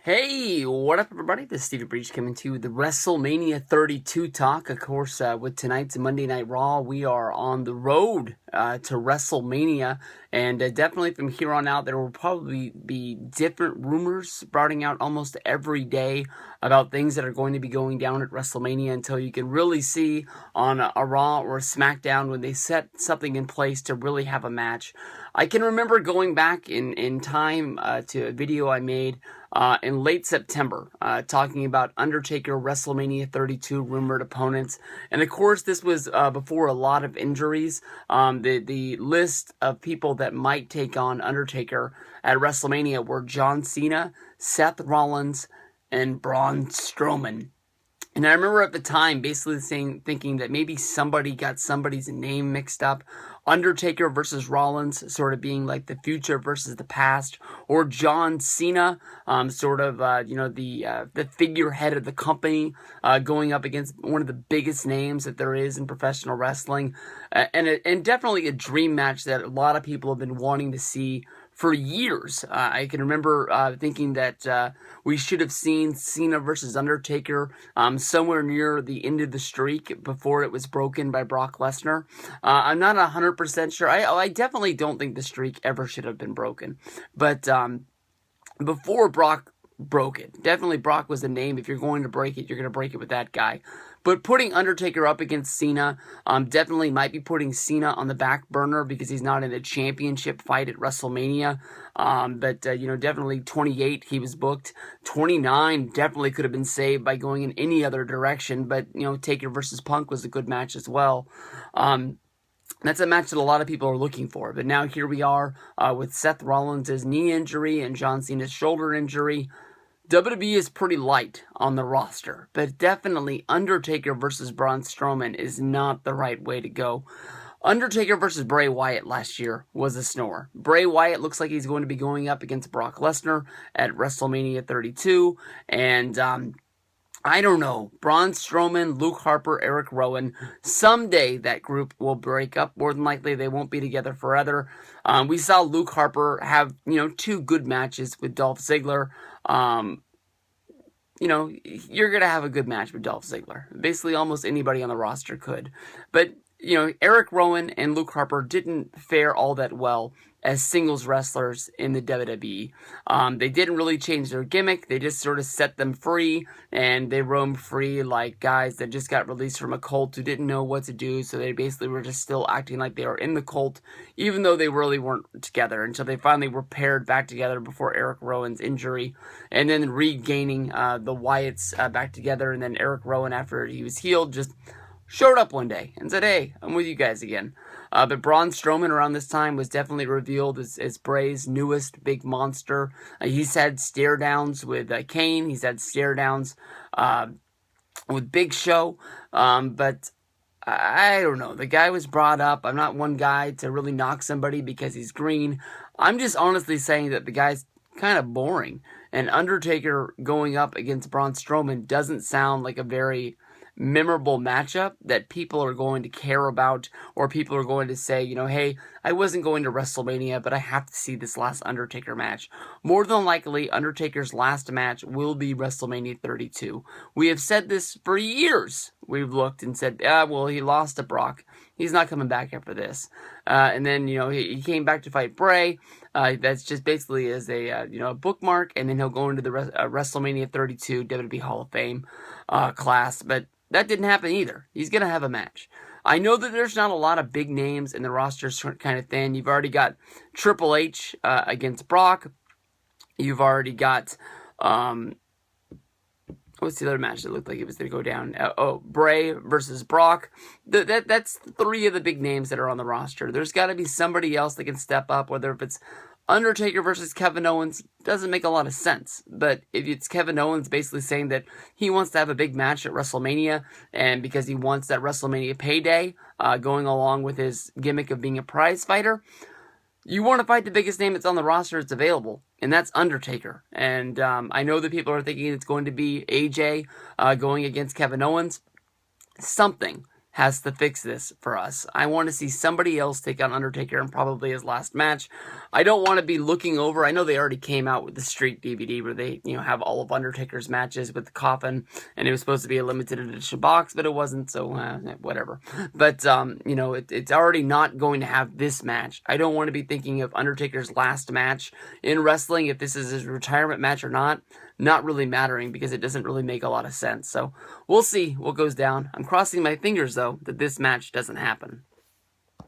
Hey, what up, everybody? This is Stevie Breach coming to you with the WrestleMania 32 talk. Of course, with tonight's Monday Night Raw, we are on the road to WrestleMania, and definitely from here on out, there will probably be different rumors sprouting out almost every day about things that are going to be going down at WrestleMania until you can really see on a Raw or a SmackDown when they set something in place to really have a match. I can remember going back in time to a video I made in late September, talking about Undertaker WrestleMania 32 rumored opponents. And of course, this was before a lot of injuries. The list of people that might take on Undertaker at WrestleMania were John Cena, Seth Rollins, and Braun Strowman. And I remember at the time basically thinking that maybe somebody got somebody's name mixed up. Undertaker versus Rollins sort of being like the future versus the past. Or John Cena, the figurehead of the company, going up against one of the biggest names that there is in professional wrestling. And definitely a dream match that a lot of people have been wanting to see for years. I can remember thinking that we should have seen Cena versus Undertaker somewhere near the end of the streak before it was broken by Brock Lesnar. I'm not 100% sure. I definitely don't think the streak ever should have been broken. But before Brock broke it, definitely Brock was the name. If you're going to break it, you're going to break it with that guy. But putting Undertaker up against Cena definitely might be putting Cena on the back burner because he's not in a championship fight at WrestleMania. Definitely 28, he was booked. 29 definitely could have been saved by going in any other direction. But, Taker versus Punk was a good match as well. That's a match that a lot of people are looking for. But now here we are with Seth Rollins' knee injury and John Cena's shoulder injury. WWE is pretty light on the roster, but definitely Undertaker versus Braun Strowman is not the right way to go. Undertaker versus Bray Wyatt last year was a snore. Bray Wyatt looks like he's going to be going up against Brock Lesnar at WrestleMania 32, and I don't know. Braun Strowman, Luke Harper, Eric Rowan. Someday that group will break up. More than likely, they won't be together forever. We saw Luke Harper have, two good matches with Dolph Ziggler. You're going to have a good match with Dolph Ziggler. Basically, almost anybody on the roster could. But, Eric Rowan and Luke Harper didn't fare all that well as singles wrestlers in the WWE. They didn't really change their gimmick. They just sort of set them free, and they roamed free like guys that just got released from a cult who didn't know what to do, so they basically were just still acting like they were in the cult, even though they really weren't together, until they finally were paired back together before Eric Rowan's injury, and then regaining the Wyatts back together, and then Eric Rowan, after he was healed, just showed up one day and said, "Hey, I'm with you guys again." But Braun Strowman around this time was definitely revealed as Bray's newest big monster. He's had stare downs with Kane. He's had stare downs with Big Show. But I don't know. The guy was brought up. I'm not one guy to really knock somebody because he's green. I'm just honestly saying that the guy's kind of boring. And Undertaker going up against Braun Strowman doesn't sound like a very memorable matchup that people are going to care about, or people are going to say, hey, I wasn't going to WrestleMania, but I have to see this last Undertaker match. More than likely, Undertaker's last match will be WrestleMania 32. We have said this for years. We've looked and said, he lost to Brock. He's not coming back after this. And then, he came back to fight Bray. That's just basically as a bookmark, and then he'll go into the WrestleMania 32 WWE Hall of Fame class. But that didn't happen either. He's going to have a match. I know that there's not a lot of big names and the roster's kind of thin. You've already got Triple H against Brock. You've already got, what's the other match that looked like it was going to go down? Bray versus Brock. That's three of the big names that are on the roster. There's got to be somebody else that can step up, whether if it's Undertaker versus Kevin Owens doesn't make a lot of sense. But if it's Kevin Owens basically saying that he wants to have a big match at WrestleMania, and because he wants that WrestleMania payday, going along with his gimmick of being a prize fighter, you want to fight the biggest name that's on the roster that's available, and that's Undertaker. And I know that people are thinking it's going to be AJ going against Kevin Owens. Something has to fix this for us. I want to see somebody else take on Undertaker in probably his last match. I don't want to be looking over. I know they already came out with the Streak DVD where they, have all of Undertaker's matches with the Coffin, and it was supposed to be a limited edition box, but it wasn't, so whatever. But, it's already not going to have this match. I don't want to be thinking of Undertaker's last match in wrestling, if this is his retirement match or not really mattering, because it doesn't really make a lot of sense. So we'll see what goes down. I'm crossing my fingers, though, that this match doesn't happen.